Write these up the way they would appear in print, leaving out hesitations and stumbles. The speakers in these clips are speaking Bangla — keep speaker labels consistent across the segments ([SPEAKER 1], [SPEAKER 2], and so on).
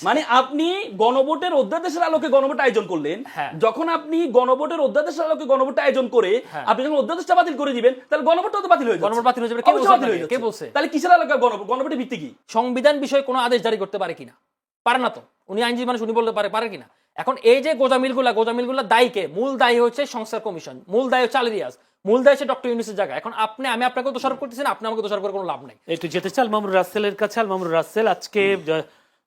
[SPEAKER 1] মানে আপনি গণভোটের অধ্যাদেশের আলোকে গণভোট আয়োজন করলেন, যখন আপনি গণভোটের অধ্যাদেশের আলোকে গণভোট আয়োজন করে আপনি যখন অধ্যাদেশটা বাতিল করে দিবেন, তাহলে গণভোটটা তো বাতিল হয়ে যাবে।
[SPEAKER 2] গণভোট বাতিল হয়ে যাবে, কে বলছে?
[SPEAKER 1] তাহলে কিসের আলোকে গণভোট? গণভোটের ভিত্তি কি?
[SPEAKER 2] সংবিধান বিষয়ে কোনো আদেশ জারি করতে পারে কিনা? পারে না তো। উনি আইনজীবী মানুষ, উনি বলতে পারে কিনা? এখন এই যে গোজামিলগুলা দায়ীকে, মূল দায়ী হচ্ছে সংস্কার কমিশন, মূল দায়ী হচ্ছে আলী রিয়াজ, মূল দায়ী হচ্ছে ডক্টর ইউনূসের জায়গা। এখন আমি আপনাকে দোষারোপ করতেছি না, আপনি আমাকে দোষারোপ করে কোনো লাভ নাই।
[SPEAKER 3] একটু যেতে চাই মামুনুর রাসেলের কাছে। মামুনুর রাসেল, আজকে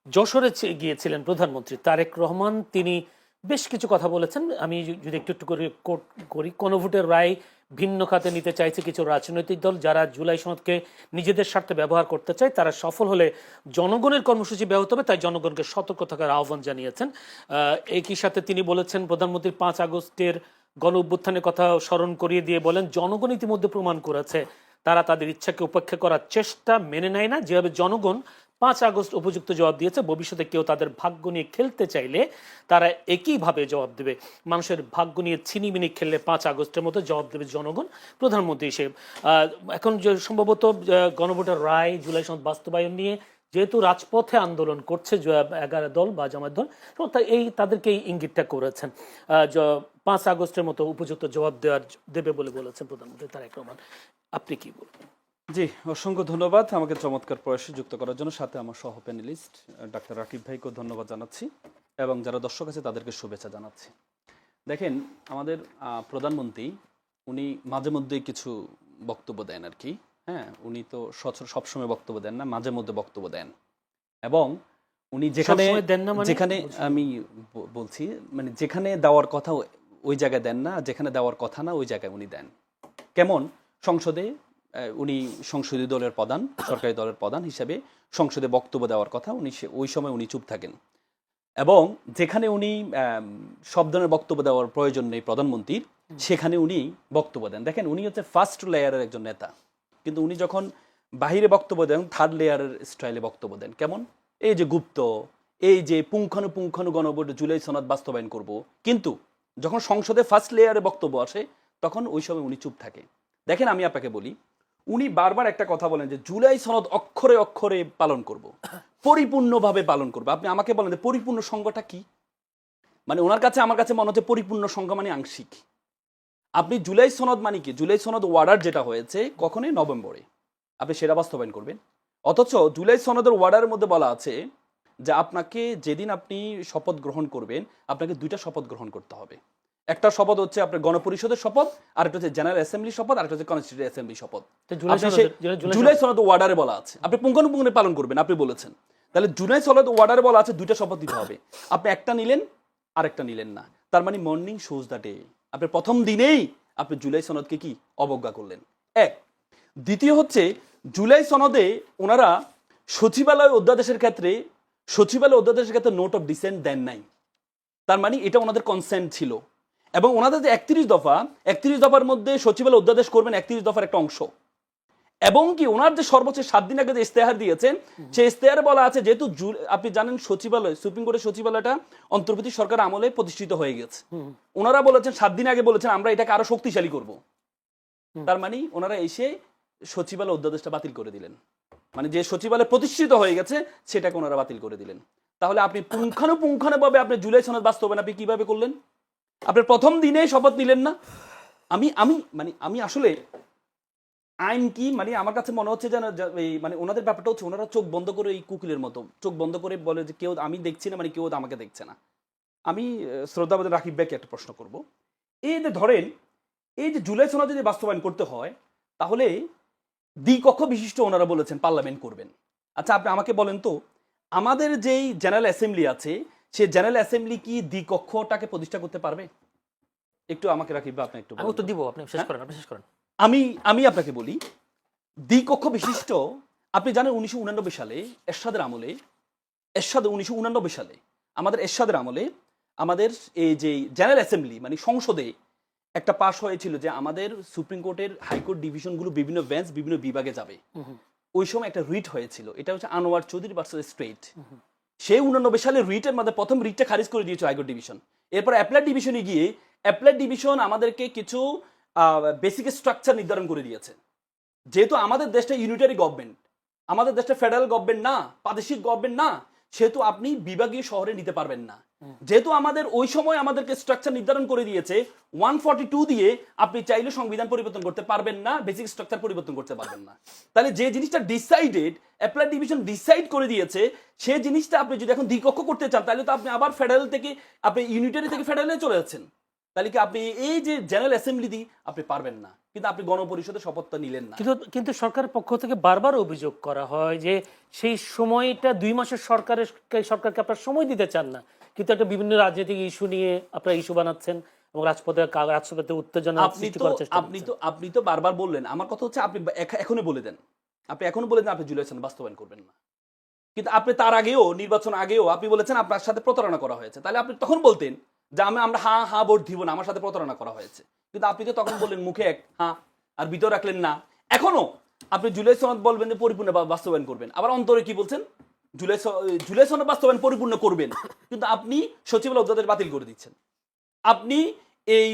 [SPEAKER 3] যশোরে গিয়েছিলেন প্রধানমন্ত্রী তারেক রহমান, তিনি বেশ কিছু কথা বলেছেন। আমি যদি একটু একটু করে কোট করি, গণভোটের রায় ভিন্ন খাতে নিতে চাইছে কিছু রাজনৈতিক দল, যারা জুলাই সনদকে নিজেদের স্বার্থে ব্যবহার করতে চায়, তারা সফল হলে জনগণের কর্মসূচি ব্যাহত হবে, তাই জনগণকে সতর্ক থাকার আহ্বান জানিয়েছেন। একই সাথে তিনি বলেছেন, প্রধানমন্ত্রী 5 আগস্টের গণ অভ্যুত্থানের কথা স্মরণ করিয়ে দিয়ে বলেন, জনগণ ইতিমধ্যে প্রমাণ করেছে তারা তাদের ইচ্ছাকে উপেক্ষা করার চেষ্টা মেনে নেয় না। যেভাবে জনগণ 5 আগস্ট উপযুক্ত জবাব দিয়েছে, ভবিষ্যতে কেউ তাদের ভাগ্য নিয়ে খেলতে চাইলে তারা একইভাবে জবাব দেবে। মানুষের ভাগ্য নিয়ে ছিনিমিনি খেললে 5 আগস্টের মতো জবাব দেবে জনগণ, প্রধানমন্ত্রী হিসেবে। এখন যে সম্ভবত গণভোটের রায়, জুলাই সনদ বাস্তবায়ন নিয়ে যেহেতু রাজপথে আন্দোলন করছে 11 দল বা জামায়াত দল, তাদেরকে এই ইঙ্গিতটা করেছেন 5 আগস্টের মতো উপযুক্ত জবাব দেবে বলে বলেছেন প্রধানমন্ত্রী তারেক রহমান। আপনি কি বলবেন?
[SPEAKER 1] জি, অসংখ্য ধন্যবাদ আমাকে চমৎকার প্রয়াসে যুক্ত করার জন্য। সাথে আমার সহ প্যানেলিস্ট ডাক্তার রাকিব ভাইকেও ধন্যবাদ জানাচ্ছি এবং যারা দর্শক আছে তাদেরকে শুভেচ্ছা জানাচ্ছি। দেখেন, আমাদের প্রধানমন্ত্রী উনি মাঝে মধ্যেই কিছু বক্তব্য দেন আর কি। হ্যাঁ, উনি তো সবসময় বক্তব্য দেন না, মাঝে মধ্যে বক্তব্য দেন। এবং উনি যেখানে আমি বলছি, মানে যেখানে দেওয়ার কথা ওই জায়গায় দেন না, যেখানে দেওয়ার কথা না ওই জায়গায় উনি দেন। কেমন? সংসদে উনি সংসদীয় দলের প্রধান, সরকারি দলের প্রধান হিসেবে সংসদে বক্তব্য দেওয়ার কথা, উনি ওই সময় উনি চুপ থাকেন। এবং যেখানে উনি সব ধরনের বক্তব্য দেওয়ার প্রয়োজন নেই প্রধানমন্ত্রীর, সেখানে উনি বক্তব্য দেন। দেখেন, উনি হচ্ছে ফার্স্ট লেয়ারের একজন নেতা, কিন্তু উনি যখন বাহিরে বক্তব্য দেন থার্ড লেয়ারের স্টাইলে বক্তব্য দেন। কেমন? এই যে গুপ্ত, এই যে পুঙ্খানু গণভোট জুলাই সনদ বাস্তবায়ন করব, কিন্তু যখন সংসদে ফার্স্ট লেয়ারে বক্তব্য আসে তখন ওই সময় উনি চুপ থাকে। দেখেন, আমি আপনাকে বলি, উনি বারবার একটা কথা বলেন যে জুলাই সনদ অক্ষরে অক্ষরে পালন করব, পরিপূর্ণভাবে পালন করব। আপনি আমাকে বলেন যে পরিপূর্ণ সংজ্ঞাটা কি? মানে ওনার কাছে, আমার কাছে মনে হচ্ছে পরিপূর্ণ সংজ্ঞা মানে আংশিক। আপনি জুলাই সনদ মানে কি? জুলাই সনদ ওয়ার্ডার যেটা হয়েছে কখনোই নভেম্বরে, আপনি সেটা বাস্তবায়ন করবেন। অথচ জুলাই সনদের ওয়ার্ডারের মধ্যে বলা আছে যে আপনাকে যেদিন আপনি শপথ গ্রহণ করবেন, আপনাকে 2টা শপথ গ্রহণ করতে হবে। একটা শপথ হচ্ছে আপনার গণপরিষদের শপথ, আর একটা হচ্ছে জেনারেল অ্যাসেম্বলি শপথ, আর একটা হচ্ছে কনস্টিটিউয়েন্ট অ্যাসেম্বলি শপথ। জুলাই সনদ ওয়ার্ডারে বলা আছে আপনি পুঙ্খানুপুঙ্খে পালন করবেন, আপনি বলেছেন। তাহলে জুলাই সনদ ওয়ার্ডারে বলা আছে 2টা শপথ দিতে হবে। আপনি একটা নিলেন, আরেকটা নিলেন না। তার মানে মর্নিং শোজ দ্য ডে, আপনি প্রথম দিনেই আপনি জুলাই সনদকে কি অবজ্ঞা করলেন। এক, দ্বিতীয় হচ্ছে জুলাই সনদে ওনারা সচিবালয় অধ্যাদেশের ক্ষেত্রে নোট অফ ডিসেন্ট দেন নাই। তার মানে এটা ওনাদের কনসেন্ট ছিল। এবং ওনাদের যে 31 দফার মধ্যে সচিবালয় অধ্যাদেশ করবেন 31 দফার একটা অংশ। এবং কি ওনার যে সর্বোচ্চ 7 দিন আগে যে ইস্তেহার দিয়েছেন, সেই ইস্তেহারে বলা আছে যেহেতু আপনি জানেন সচিবালয়, সুপ্রিম কোর্টের সচিবালয়টা অন্তর্বর্তী সরকার আমলে প্রতিষ্ঠিত হয়ে গেছে। ওনারা বলেছেন 7 দিন আগে বলেছেন আমরা এটাকে আরো শক্তিশালী করব। তার মানে ওনারা এসে সচিবালয় অধ্যাদেশটা বাতিল করে দিলেন। মানে যে সচিবালয় প্রতিষ্ঠিত হয়ে গেছে সেটাকে ওনারা বাতিল করে দিলেন। তাহলে আপনি পুঙ্খানুপুঙ্খানুভাবে আপনি জুলাই সনদ বাস্তবায়ন আপনি কিভাবে করলেন? আপনি প্রথম দিনে শপথ নিলেন না। আমি আসলে আইন কি, মানে আমার কাছে মনে হচ্ছে যেন মানে ওনাদের ব্যাপারটা হচ্ছে ওনারা চোখ বন্ধ করে, এই কুকিলের মতো চোখ বন্ধ করে বলে যে কেউ আমি দেখছি না, মানে কেউ আমাকে দেখছে না। আমি শ্রদ্ধাবাদী রাকিব ভাইকে একটা প্রশ্ন করব। এই যে ধরেন, এই যে জুলাই সনদ যদি বাস্তবায়ন করতে হয় তাহলে দ্বিকক্ষ বিশিষ্ট ওনারা বলেছেন পার্লামেন্ট করবেন। আচ্ছা, আপনি আমাকে বলেন তো, আমাদের যেই জেনারেল অ্যাসেম্বলি আছে সেই জেনারেল অ্যাসেম্বলি কি দ্বিকক্ষটাকে প্রতিষ্ঠা করতে পারবে? একটু আমাকে রাকিব ভাই, আপনি একটু
[SPEAKER 2] উত্তর দিব, আপনি শেষ করেন।
[SPEAKER 1] আমি আপনাকে বলি, দ্বিকক্ষ বিশিষ্ট, আপনি জানেন 1989 সালে এরশাদের আমলে, 1989 সালে আমাদের এরশাদের আমলে আমাদের এই যে জেনারেল অ্যাসেম্বলি মানে সংসদে একটা পাস হয়েছিল যে আমাদের সুপ্রিম কোর্টের হাইকোর্ট ডিভিশনগুলো বিভিন্ন বেঞ্চ বিভিন্ন বিভাগে যাবে। ওই সময় একটা রিট হয়েছিল, এটা হচ্ছে আনোয়ার চৌধুরী ভার্সেস স্ট্রেট। সেই 89 সালে রিটের মধ্যে প্রথম রিটটা খারিজ করে দিয়েছে হাইকোর্ট ডিভিশন। এরপর অ্যাপ্লাইড ডিভিশনে গিয়ে অ্যাপ্লাইড ডিভিশন আমাদেরকে কিছু বেসিক স্ট্রাকচার নির্ধারণ করে দিয়েছে। যেহেতু আমাদের দেশটা ইউনিটারি গভর্নমেন্ট, আমাদের দেশটা ফেডারেল গভর্নমেন্ট না, প্রাদেশিক গভর্নমেন্ট না, সেহেতু আপনি বিভাগীয় শহরে নিতে পারবেন না। যেহেতু আমাদের ওই সময় আমাদেরকে স্ট্রাকচার নির্ধারণ করে দিয়েছে 142 দিয়ে আপনি চাইলে সংবিধান পরিবর্তন করতে পারবেন না, বেসিক স্ট্রাকচার পরিবর্তন করতে পারবেন না। তাহলে যে জিনিসটা ডিসাইডেড, অ্যাপ্লাইড ডিভিশন ডিসাইড করে দিয়েছে, সেই জিনিসটা আপনি যদি এখন দ্বিকক্ষ করতে চান তাহলে তো আপনি আবার ফেডারেল থেকে আপনি ইউনিটারি থেকে ফেডারেলে চলে যাচ্ছেন। তাহলে কি আপনি এই যে জেনারেল অ্যাসেম্বলি দিয়ে আপনি পারবেন না, কিন্তু আপনি গণপরিষদের শপথটা নিলেন না।
[SPEAKER 3] কিন্তু সরকারের পক্ষ থেকে বারবার অভিযোগ করা হয় যে সেই সময়টা 2 মাসের সরকারকে আপনারা সময় দিতে চান না, কিন্তু একটা বিভিন্ন রাজনৈতিক ইস্যু নিয়ে আপনারা ইস্যু বানাচ্ছেন এবং রাজপথে উত্তেজনা সৃষ্টি করার চেষ্টা করছেন।
[SPEAKER 1] আপনি তো বারবার বললেন, আমার কথা হচ্ছে আপনি এখনই বলে দেন, আপনি জুলাই সনদ বাস্তবায়ন করবেন না, কিন্তু আপনি তার আগেও, নির্বাচন আগেও আপনি বলেছেন আপনার সাথে প্রতারণা করা হয়েছে। তাহলে আপনি তখন বলতেন যে আমরা হ্যাঁ ভোট দিব না, আমার সাথে প্রতারণা করা হয়েছে, কিন্তু আপনি তো তখন বললেন মুখে এক হ্যাঁ আর ভিতর রাখলেন না। এখনো আপনি জুলাই সনদ বলবেন যে পরিপূর্ণ বাস্তবায়ন করবেন, আবার অন্তরে কি বলছেন জুলাই সনদ বাস্তবায়ন পরিপূর্ণ করবেন, কিন্তু আপনি সচিবালয় অধ্যাদেশ বাতিল করে দিচ্ছেন। আপনি এই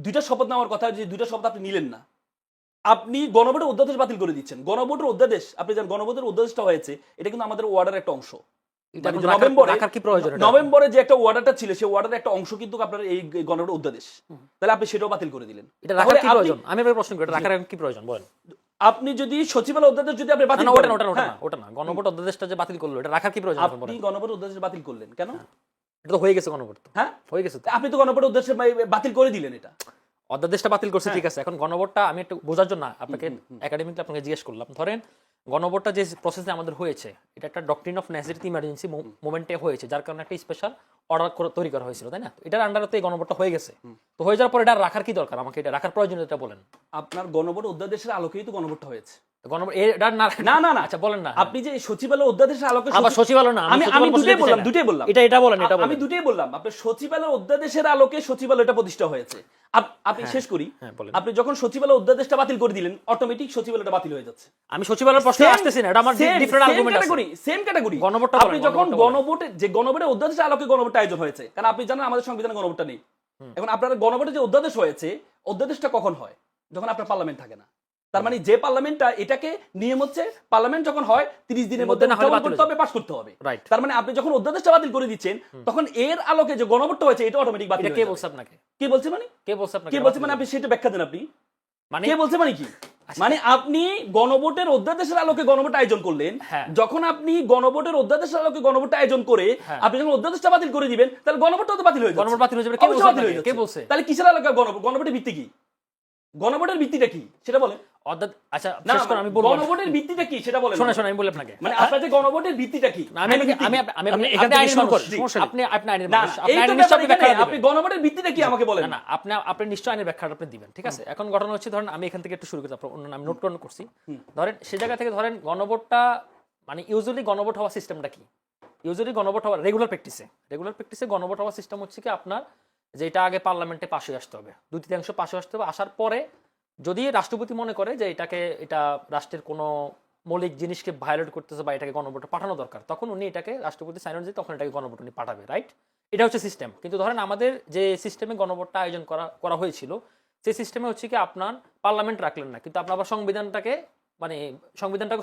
[SPEAKER 1] 2টা শপথ নেওয়ার কথা, যে 2টা শপথ আপনি নিলেন না, আপনি গণভোটের অধ্যাদেশ বাতিল করে দিচ্ছেন। গণভোটের অধ্যাদেশ, আপনি জানেন গণভোটের অধ্যাদেশটা হয়েছে, এটা কিন্তু আমাদের ওয়ার্ডের একটা অংশ। নভেম্বরে যে একটা ওয়ার্ডারটা ছিল, সেই ওয়ার্ডারের একটা অংশ কিন্তু আপনার এই গণভোটের অধ্যাদেশ, তাহলে আপনি সেটাও বাতিল করে দিলেন।
[SPEAKER 2] এটা রাখার কি প্রয়োজন? আমি এবার প্রশ্ন করি, এটা রাখার কি প্রয়োজন বলেন?
[SPEAKER 1] আপনি যদি সচিবালয় অধ্যাদেশ যদি আপনি বাতিল করেন,
[SPEAKER 2] ওটা না, গণভোট অধ্যাদেশটা যে বাতিল করলো, এটা রাখার কি প্রয়োজন?
[SPEAKER 1] আপনি গণভোট অধ্যাদেশ বাতিল করলেন কেন?
[SPEAKER 2] এটা তো হয়ে গেছে গণভোট,
[SPEAKER 1] হ্যাঁ
[SPEAKER 2] হয়ে গেছে।
[SPEAKER 1] আপনি তো গণভোট অধ্যাদেশ বাতিল করে দিলেন, এটা
[SPEAKER 2] অধ্যাদেশটা বাতিল করছে, ঠিক আছে। এখন গণভোটটা আমি একটু বোঝার জন্য আপনাকে একাডেমিকলি আপনাকে জিজ্ঞেস করলাম। ধরেন গণভোটটা যে প্রসেসে আমাদের হয়েছে, এটা একটা ডক্ট্রিন অফ নেসেসিটি ইমার্জেন্সি মোমেন্টে হয়েছে, যার কারণে একটা স্পেশাল অর্ডার তৈরি করা হয়েছিল, তাই না? এটার আন্ডারে তো এই গণভোটটা হয়ে গেছে, তো হয়ে যাওয়ার পর এটা রাখার কি দরকার? আমাকে এটা রাখার প্রয়োজনীয়তা বলেন।
[SPEAKER 1] আপনার গণভোট অধ্যাদেশের আলোকেই তো গণভোটটা হয়েছে।
[SPEAKER 2] আচ্ছা বলেন না,
[SPEAKER 1] আপনি যে সচিবালয় অধ্যাদেশের আলোকে,
[SPEAKER 2] আবার সচিবালয় না,
[SPEAKER 1] আমি দুটোই বললাম,
[SPEAKER 2] এটা বলেন,
[SPEAKER 1] আমি দুটোই বললাম। আপনার সচিবালয় অধ্যাদেশের আলোকে সচিবালয়টা প্রতিষ্ঠা হয়েছে। আপনি শেষ করি, আপনি যখন সচিবালয় অধ্যাদেশটা বাতিল করে দিলেন, অটোমেটিক সচিবালয়টা বাতিল হয়ে যাচ্ছে।
[SPEAKER 2] আমি সচিবালয়ের প্রশ্নে আসতেছি না, এটা আমার ডিফারেন্ট আর্গুমেন্ট আছে।
[SPEAKER 1] সেম ক্যাটাগরি
[SPEAKER 2] গণভোটটা
[SPEAKER 1] আপনি যখন গণভোটের অধ্যাদেশের আলোকে গণভোটটা আয়োজন হয়েছে, কারণ আপনি জানেন আমাদের সংবিধানে গণভোটটা নেই। এখন আপনার গণভোটের যে অধ্যাদেশ হয়েছে, অধ্যাদেশটা কখন হয়? যখন আপনার পার্লামেন্ট থাকে না। তার মানে যে পার্লামেন্টটা, এটাকে নিয়ম হচ্ছে পার্লামেন্ট যখন হয় 30 দিনের মধ্যে পাস করতে হবে। তার মানে আপনি যখন অধ্যাদেশটা বাতিল করে দিচ্ছেন, তখন এর আলোকে যে গণভোটটা হয়েছে, এটা অটোমেটিক বাতিল।
[SPEAKER 2] কে বলছে আপনাকে?
[SPEAKER 1] কে বলছে মানে আপনি সেটা ব্যাখ্যা দেন। আপনি মানে কে বলছে মানে কি? মানে আপনি গণভোটের অধ্যাদেশের আলোকে গণভোট আয়োজন করলেন, যখন আপনি গণভোটের অধ্যাদেশের আলোকে গণভোটটা আয়োজন করে আপনি যখন অধ্যাদেশটা বাতিল করে দিবেন, তাহলে গণভোটটা তো বাতিল হয়ে যাবে।
[SPEAKER 2] গণভোট বাতিল হয়ে যাবে, কে বলছে?
[SPEAKER 1] তাহলে কিসের আলোকে গণভোটের ভিত্তি কি? গণভোটের ভিত্তিটা কি সেটা বলেন।
[SPEAKER 2] আচ্ছা শেষ করুন, আমি বলবো
[SPEAKER 1] গণভোটের ভিত্তিটা কি সেটা বলেন।
[SPEAKER 2] শুনুন আমি বলি আপনাকে,
[SPEAKER 1] মানে আপনাদের গণভোটের ভিত্তিটা কি? আপনি গণভোটের ভিত্তিটা কি আমাকে বলেন।
[SPEAKER 2] না, আপনি নিশ্চয় আইনের ব্যাখ্যাটা আপনি দিবেন, ঠিক আছে? এখন ঘটনা হচ্ছে, ধরেন আমি এখান থেকে একটু শুরু করছি, আমি নোট ডাউন করছি। ধরেন সে জায়গা থেকে ধরেন গণভোটটা, মানে ইউজুয়ালি গণভোট হওয়ার সিস্টেমটা কি? ইউজুয়ালি গণভোট হওয়ার রেগুলার প্র্যাকটিসে গণভোট হওয়ার সিস্টেম হচ্ছে কি, আপনার যেটা আগে পার্লামেন্টে পাশ হয়ে আসতে হবে, 2/3 পাশ হয়ে আসতে হবে। আসার পরে যদি রাষ্ট্রপতি মনে করে যে এটা রাষ্ট্রের কোনো মৌলিক জিনিসকে ভায়োলেট করতেছে বা এটাকে গণভোটে পাঠানো দরকার, তখন উনি এটাকে রাষ্ট্রপতি সাইন দিয়ে তখন এটাকে গণভোট উনি পাঠাবে, রাইট? এটা হচ্ছে সিস্টেম। কিন্তু ধরেন আমাদের যে সিস্টেমে গণভোটটা আয়োজন করা হয়েছিল, সেই সিস্টেমে হচ্ছে কি আপনার পার্লামেন্ট রাখলেন না, কিন্তু আপনার আবার সংবিধানটাকে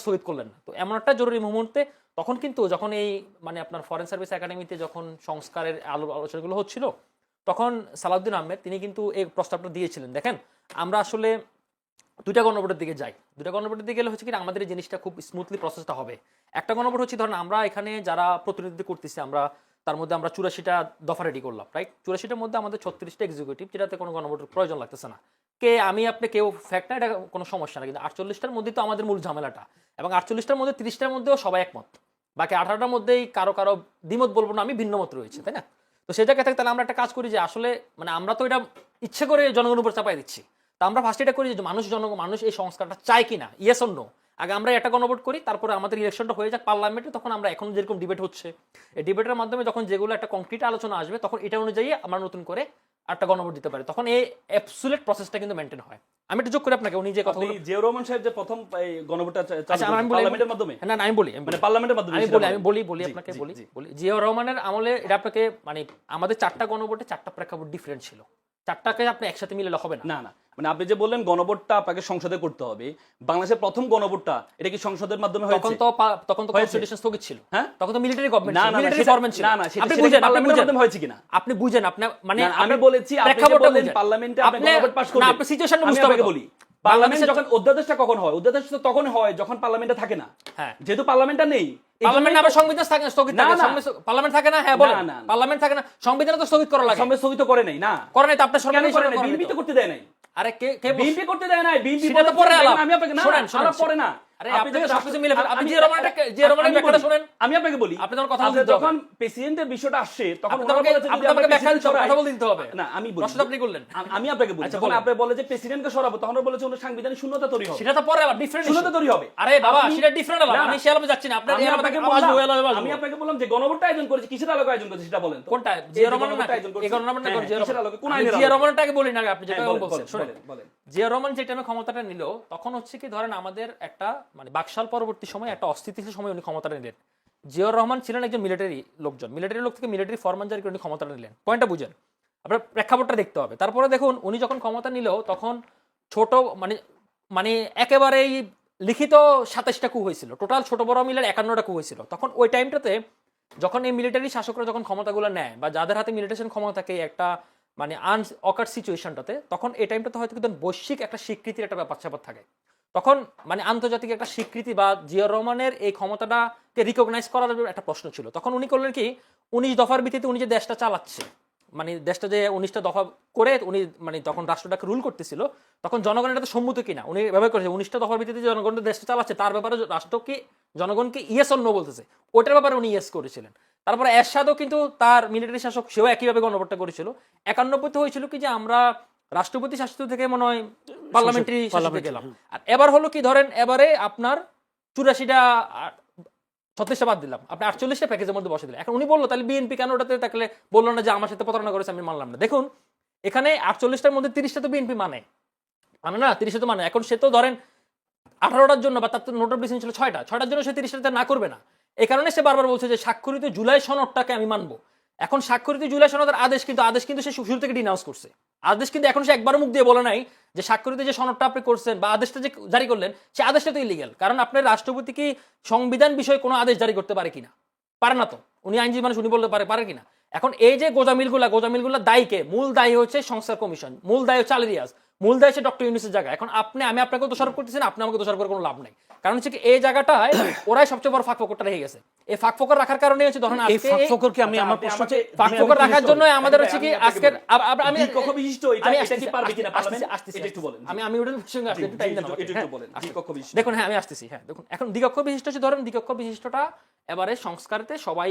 [SPEAKER 2] স্থগিত করলেন না। তো এমন একটা জরুরি মুহূর্তে তখন কিন্তু যখন এই মানে আপনার ফরেন সার্ভিস একাডেমিতে যখন সংস্কারের আলোচনাগুলো হচ্ছিল, তখন সালাউদ্দিন আহমেদ তিনি কিন্তু এই প্রস্তাবটা দিয়েছিলেন, দেখেন আমরা আসলে 2টা গণভোটের দিকে যাই। 2টা গণভোটের দিকে গেলে হচ্ছে কি আমাদের এই জিনিসটা খুব স্মুথলি প্রসেসটা হবে। একটা গণভোট হচ্ছে ধরেন আমরা এখানে যারা প্রতিনিধিত্ব করতেছি, আমরা তার মধ্যে আমরা 84টা দফা রেডি করলাম, রাইট? 84টার মধ্যে আমাদের 36টা এক্সিকিউটিভ, যেটাতে কোনো গণভোটের প্রয়োজন লাগতেছে না। আপনি কেউ ফ্যাক্ট না, এটা কোনো সমস্যা না। কিন্তু 48টার মধ্যেই তো আমাদের মূল ঝামেলাটা, এবং 48টার মধ্যে 30টার মধ্যেও সবাই একমত, বাকি 18টার মধ্যেই কারো দ্বিমত বলবো না, আমি ভিন্ন মত রয়েছে, তাই না? তো সেই জায়গায় থেকে তাহলে আমরা একটা কাজ করি যে আসলে মানে আমরা তো এটা ইচ্ছে করে জনগণের উপর চাপাই দিচ্ছি। তা আমরা ফার্স্ট এটা করি যে মানুষ এই সংস্কারটা চায় কিনা, ইয়েস অর নো। আগে আমরা একটা গণভোট করি, তারপরে আমাদের ইলেকশনটা হয়ে যাক পার্লামেন্টে, তখন আমরা এখন যেরকম ডিবেট হচ্ছে, এই ডিবেটের মাধ্যমে যখন যেগুলো একটা কংক্রিট আলোচনা আসবে, তখন এটা অনুযায়ী আমরা নতুন করে একটা গণভোট দিতে পারি। তখন এই অ্যাবসলিউট প্রসেসটা কিন্তু মেইনটেইন হয়। আমি একটু যোগ করি আপনাকে, উনি যে কথা
[SPEAKER 1] জিয়াউর রহমান সাহেব যে প্রথম গণভোটটা পার্লামেন্টের মাধ্যমে,
[SPEAKER 2] আমি বলি
[SPEAKER 1] মানে পার্লামেন্টের মাধ্যমে
[SPEAKER 2] আপনাকে বলি জিয়াউর রহমানের আমলে এটা আপনাকে মানে আমাদের 4টা গণভোটে 4টা প্রেক্ষাপট ডিফারেন্ট ছিল। 4টাকে আপনি একসাথে মিলালে হবে না।
[SPEAKER 1] না না, মানে আপনি যে বললেন গণভোটটা আপনাকে সংসদে করতে হবে, বাংলাদেশের প্রথম গণভোটটা এটা কি সংসদের মাধ্যমে হয়েছে?
[SPEAKER 2] তখন তো কনস্টিটিউশন স্থগিত ছিল।
[SPEAKER 1] হ্যাঁ,
[SPEAKER 2] তখন তো মিলিটারি গভর্নমেন্ট
[SPEAKER 1] না
[SPEAKER 2] ছিল,
[SPEAKER 1] না
[SPEAKER 2] মিলিটারি গভর্নমেন্ট ছিল।
[SPEAKER 1] না না,
[SPEAKER 2] আপনি বুঝেন,
[SPEAKER 1] পার্লামেন্টের মাধ্যমে হয়েছে কিনা
[SPEAKER 2] আপনি বুঝেন, আপনি মানে
[SPEAKER 1] আমি বলেছি আপনি যে বললেন পার্লামেন্টে আপনি গণভোট পাস করবেন,
[SPEAKER 2] না আপনি সিচুয়েশনটা বুঝতে হবে।
[SPEAKER 1] বলি পার্লামেন্ট যখন অধ্যাদেশটা কখন হয়, অধ্যাদেশ তো তখন হয় যখন পার্লামেন্টে থাকে না।
[SPEAKER 2] হ্যাঁ,
[SPEAKER 1] যেহেতু পার্লামেন্টটা নেই,
[SPEAKER 2] পার্লামেন্ট আবার সংবিধান থাকে স্থগিত থাকে, পার্লামেন্ট থাকে না। হ্যাঁ বলেন,
[SPEAKER 1] না, না।
[SPEAKER 2] পার্লামেন্ট থাকে না, সংবিধান তো স্থগিত করা লাগে।
[SPEAKER 1] সঙ্গে স্থগিত করে নাই না,
[SPEAKER 2] করে নাই তো আপনার
[SPEAKER 1] কেন
[SPEAKER 2] সরকার
[SPEAKER 1] করে নাই? বিএনপি তো করতে দেয় নাই।
[SPEAKER 2] আরে কে
[SPEAKER 1] বিএনপি করতে দেয় নাই, বিএনপি
[SPEAKER 2] সেটা তো পরে আলাপ।
[SPEAKER 1] আমি আপনাকে না
[SPEAKER 2] শুনেন,
[SPEAKER 1] আলাপ পরে না।
[SPEAKER 2] আরে
[SPEAKER 1] আপনি
[SPEAKER 2] আপনি
[SPEAKER 1] যখন
[SPEAKER 2] সবকিছু মিলে ফেলেন। আপনি
[SPEAKER 1] আমি-
[SPEAKER 2] জিয়া রহমানের ব্যাখ্যাটা শুনেন।
[SPEAKER 1] আমি আপনাকে বলি,
[SPEAKER 2] আপনি যখন কথা
[SPEAKER 1] আপনি
[SPEAKER 2] বলতে হবে,
[SPEAKER 1] যখন প্রেসিডেন্টের বিষয়টা আসছে তখন
[SPEAKER 2] আপনি
[SPEAKER 1] ওনারা
[SPEAKER 2] আমাকে
[SPEAKER 1] বলেছে যদি আমরা
[SPEAKER 2] ব্যাখ্যা
[SPEAKER 1] প্রেসিডেন্ট
[SPEAKER 2] দিতে হবে,
[SPEAKER 1] সরাই-
[SPEAKER 2] কথা বলতে দিতে হবে।
[SPEAKER 1] না আমি বলি,
[SPEAKER 2] প্রশ্নটা আপনি করলেন।
[SPEAKER 1] আমি আপনাকে বলি,
[SPEAKER 2] আচ্ছা,
[SPEAKER 1] যখন
[SPEAKER 2] বলেন।
[SPEAKER 1] আপনি বলে যে প্রেসিডেন্টকে সরাবো তখন ওরা বলেছে ওনার সাংবিধানিক শূন্যতা তৈরি হবে।
[SPEAKER 2] সেটা তো পরে আলাপ, ডিফারেন্ট
[SPEAKER 1] শূন্যতা তৈরি হবে।
[SPEAKER 2] আরে বাবা,
[SPEAKER 1] আপনি-
[SPEAKER 2] সেটা ডিফারেন্ট আলাপ।
[SPEAKER 1] না,
[SPEAKER 2] আমি
[SPEAKER 1] না।
[SPEAKER 2] সে আলাপে যাচ্ছি না। আপনার
[SPEAKER 1] আমি
[SPEAKER 2] এই
[SPEAKER 1] আপনাকে
[SPEAKER 2] আলাপে
[SPEAKER 1] বললাম,
[SPEAKER 2] আলাপ
[SPEAKER 1] আমি আপনাকে বললাম যে গণভোটটা আয়োজন করেছে, কিসের আলোকে আয়োজন করেছে সেটা বলেন তো।
[SPEAKER 2] কোনটা?
[SPEAKER 1] এই
[SPEAKER 2] জিয়া
[SPEAKER 1] যে
[SPEAKER 2] রহমান না?
[SPEAKER 1] গণভোটটা আয়োজন করেছে।
[SPEAKER 2] এই গণভোট না?
[SPEAKER 1] হ্যাঁ,
[SPEAKER 2] জিয়া
[SPEAKER 1] কিসের
[SPEAKER 2] রহমান।
[SPEAKER 1] আলোকে? কোন
[SPEAKER 2] আমি
[SPEAKER 1] আইনের
[SPEAKER 2] জিয়া
[SPEAKER 1] আলোকে?
[SPEAKER 2] রহমানটাকে বলি না, আপনি যেটা
[SPEAKER 1] হ্যাঁ, বলেন,
[SPEAKER 2] বলছেন
[SPEAKER 1] বলেন,
[SPEAKER 2] শুনেন।
[SPEAKER 1] বলেন।
[SPEAKER 2] জিয়া রহমান যে টাইমে ক্ষমতাটা নিল তখন হচ্ছে কি, ধরেন আমাদের একটা মানে বাকশাল পরবর্তী সময় একটা অস্থিতিশীল সময় উনি ক্ষমতাটা নিলেন। জিয়াউর রহমান ছিলেন একজন মিলিটারি লোকজন, মিলিটারি লোক থেকে মিলিটারি ফরমান জারি করে উনি ক্ষমতাটা নিলেন। পয়েন্টটা বুঝেন, আপনার প্রেক্ষাপটটা দেখতে হবে। তারপরে দেখুন উনি যখন ক্ষমতা নিল তখন ছোট মানে মানে একেবারেই লিখিত 27টা কু হয়েছিল, টোটাল ছোট বড় মিলে 51টা কু হয়েছিল। তখন ওই টাইমটাতে যখন এই মিলিটারি শাসকরা যখন ক্ষমতাগুলো নেয় বা যাদের হাতে মিলিটেশন ক্ষমতা থাকে একটা মানে অকার সিচুয়েশনটাতে, তখন এই টাইমটাতে হয়তো কিন্তু বৈশ্বিক একটা স্বীকৃতির একটা ব্যাপার স্যাপার থাকে। তখন মানে আন্তর্জাতিক একটা স্বীকৃতি বা জিয়াউর রহমানের এই ক্ষমতাটাকে রিকগনাইজ করার একটা প্রশ্ন ছিল। তখন উনি করলেন কি, 19 দফার ভিত্তিতে উনি যে দেশটা চালাচ্ছে, মানে দেশটা যে 19টা দফা করে উনি মানে তখন রাষ্ট্রটাকে রুল করতেছিল, তখন জনগণ এটাতে সম্মত কিনা উনি ব্যবহার করেছে। 19টা দফার ভিত্তিতে জনগণ দেশটা চালাচ্ছে, তার ব্যাপারে রাষ্ট্রকে জনগণকে ইয়েস অর নো বলতেছে, ওটার ব্যাপারে উনি ইয়েস করেছিলেন। তারপরে এরশাদও কিন্তু তার মিলিটারি শাসক, সেও একইভাবে গণভোটটা করেছিল। 91তে হয়েছিল কি যে আমরা রাষ্ট্রপতি শাসিত থেকে মনে হয় পার্লামেন্টারি শাসিতে গেলাম। আর এবার হলো কি, ধরেন এবারে আপনার 84টা 36টা বাদ দিলাম, আপনি 48টা প্যাকেজের মধ্যে বসে দিলেন। এখন উনি বললো তাহলে বিএনপি কেন ওটাতে থাকলে বললো না যে আমার সাথে প্রতারণা করেছে, আমি মানলাম না। দেখুন এখানে 48টার মধ্যে 30টা তো বিএনপি মানে না, 30টা তো মানে। এখন সে তো ধরেন 18টার জন্য বা তার তো নোটাবলি ছিল 6টার জন্য সে 30টাতে না করবে না। এই কারণে সে বারবার বলছে যে স্বাক্ষরিত জুলাই সনদটাকে আমি মানবো। এখন স্বাক্ষরিত জুলাই সনদের আদেশ কিন্তু সে শুরু থেকে ডিনাউন্স করছে। আদেশ কিন্তু এখন সে একবারও মুখ দিয়ে বলে নাই যে স্বাক্ষরিত যে সনদটা আপনি করছেন বা আদেশটা যে জারি করলেন সে আদেশটা তো ইলিগ্যাল। কারণ আপনার রাষ্ট্রপতি কি সংবিধান বিষয়ে কোনো আদেশ জারি করতে পারে কিনা? পারে না তো। উনি আইনজীবী মানুষ, উনি বলতে পারে কিনা? এখন এই যে গোজামিলগুলা দায়ীকে, মূল দায়ী হচ্ছে সংস্কার কমিশন, মূল দায়ী হচ্ছে আলী রিয়াজ, মূল দায়ী হচ্ছে ডক্টর ইউনূসের জায়গা। এখন আমি আপনাকে দোষারোপ করতেছি না, আপনি আমাকে দোষারোপ করে কোনো লাভ নাই। কারণ হচ্ছে কি এই জায়গাটায় ওরাই সবচেয়ে বড় ফাঁকফোকরটা রেখে গেছে। এই ফাঁকফোকর রাখার কারণে হচ্ছে ধরেন
[SPEAKER 3] এই ফাঁকফোকরকে আমি আমার প্রশ্ন হচ্ছে
[SPEAKER 2] ফাঁকফোকর রাখার জন্য আমাদের হচ্ছে কি আজকের আমি
[SPEAKER 1] দ্বিকক্ষ বিশিষ্ট এটা কি পারবে কিনা পার্লামেন্ট? এটা একটু বলেন।
[SPEAKER 2] আমি ওটার সঙ্গে আসতে একটু টাইম দেন আমাকে।
[SPEAKER 1] একটু বলেন দ্বিকক্ষ বিশিষ্ট।
[SPEAKER 2] দেখুন হ্যাঁ আমি আসতেছি। হ্যাঁ দেখুন এখন দ্বিকক্ষ বিশিষ্ট হচ্ছে, ধরেন দ্বিকক্ষ বিশিষ্টটা এবারে সংস্কারেতে সবাই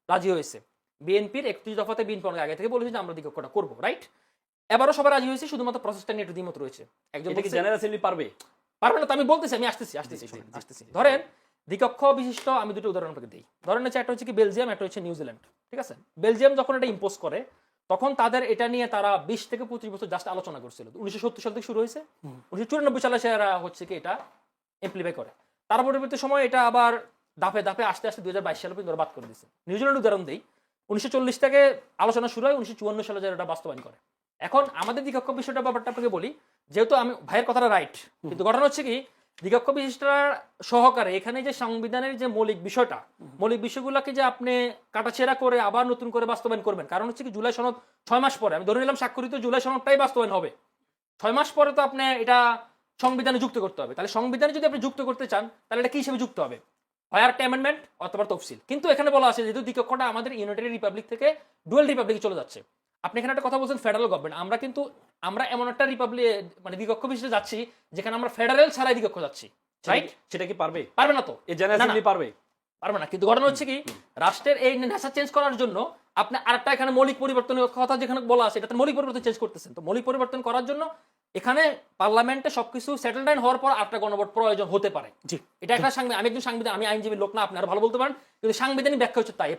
[SPEAKER 2] রাজি হয়েছে। বিএনপির 31 দফাতে বিএনপি অনেক আগে থেকে বলেছে যে আমরা দ্বিকক্ষটা করব, রাইট? এবারও সবাই রাজি হয়েছে, শুধুমাত্র প্রসেসটা নিয়ে একটু দ্বিমত রয়েছে। একজন
[SPEAKER 1] এটা কি জেনারেল অ্যাসেম্বলি পারবে
[SPEAKER 2] না, তো আমি বলতেছি, আমি আসতেছি। ধরেন দ্বিকক্ষ বিশিষ্ট আমি দুটো উদাহরণ আপনাকে দিই। ধরেন হচ্ছে একটা হচ্ছে কি বেলজিয়াম, একটা হচ্ছে নিউজিল্যান্ড, ঠিক আছে? বেলজিয়াম যখন এটা ইম্পোজ করে তখন তাদের এটা নিয়ে তারা 20 থেকে 25 বছর জাস্ট আলোচনা করছিল। 1970 সাল থেকে শুরু হয়েছে, 1994 সালে সেরা হচ্ছে কি এটা ইমপ্লিমেন্ট করে। তার পরবর্তী সময় এটা আবার ধাপে ধাপে আস্তে আস্তে 2022 সালে পর্যন্ত বাদ করে দিয়েছে। নিউজিল্যান্ড উদাহরণ দেই, 1940 থেকে আলোচনা শুরু হয়, 1954 সালে যারা এটা বাস্তবায়ন করে। এখন আমাদের দ্বিকক্ষ বিষয়টা ব্যাপারটা আপনাকে বলি, যেহেতু আমি ভাইয়ের কথাটা রাইট, কিন্তু ঘটনা হচ্ছে কি দ্বিকক্ষ বিশিষ্টতার সহকারে এখানে যে সংবিধানের যে মৌলিক বিষয়গুলোকে যে আপনি কাটাছেড়া করে আবার নতুন করে বাস্তবায়ন করবেন। কারণ হচ্ছে কি জুলাই সনদ 6 মাস পরে, আমি ধরে নিলাম স্বাক্ষরিত জুলাই সনদটাই বাস্তবায়ন হবে, 6 মাস পরে তো আপনি এটা সংবিধানে যুক্ত করতে হবে। তাহলে সংবিধানে যদি আপনি যুক্ত করতে চান তাহলে এটা কি হিসেবে যুক্ত হবে? হয় একটা অ্যামেন্ডমেন্ট অথবা তফসিল। কিন্তু এখানে বলা আছে যেহেতু দ্বিকক্ষটা আমাদের ইউনাইটেড রিপাবলিক থেকে ডুয়েল রিপাবলিকে চলে যাচ্ছে। আপনি এখানে একটা কথা বলছেন ফেডারেল গভর্নমেন্ট, আমরা এমন একটা রিপাবলিক মানে দ্বিকক্ষ বিশিষ্ট যাচ্ছি যেখানে আমরা ফেডারেল ছাড়াই দ্বিকক্ষ যাচ্ছি, রাইট?
[SPEAKER 1] সেটা কি পারবে
[SPEAKER 2] না তো,
[SPEAKER 1] এই জেনারেল অ্যাসেম্বলি পারবে
[SPEAKER 2] না। কিন্তু ঘটনা হচ্ছে কি রাষ্ট্রের এই নেশা চেঞ্জ করার জন্য আপনি আরেকটা এখানে মৌলিক পরিবর্তনের কথা যেখানে বলা আছে এটাতে মৌলিক পরিবর্তন চেঞ্জ করতেছেন। তো মৌলিক পরিবর্তন করার জন্য এখানে পার্লামেন্টে সবকিছু সেটেলড হওয়ার পর আরেকটা গণভোট প্রয়োজন হতে পারে। এটা একটা আমি একজন সাংবিধানিক, আমি আইনজীবী লোক না, আপনি আরো ভালো বলতে পারেন, কিন্তু সাংবিধানিক ব্যাখ্যা হচ্ছে তাই।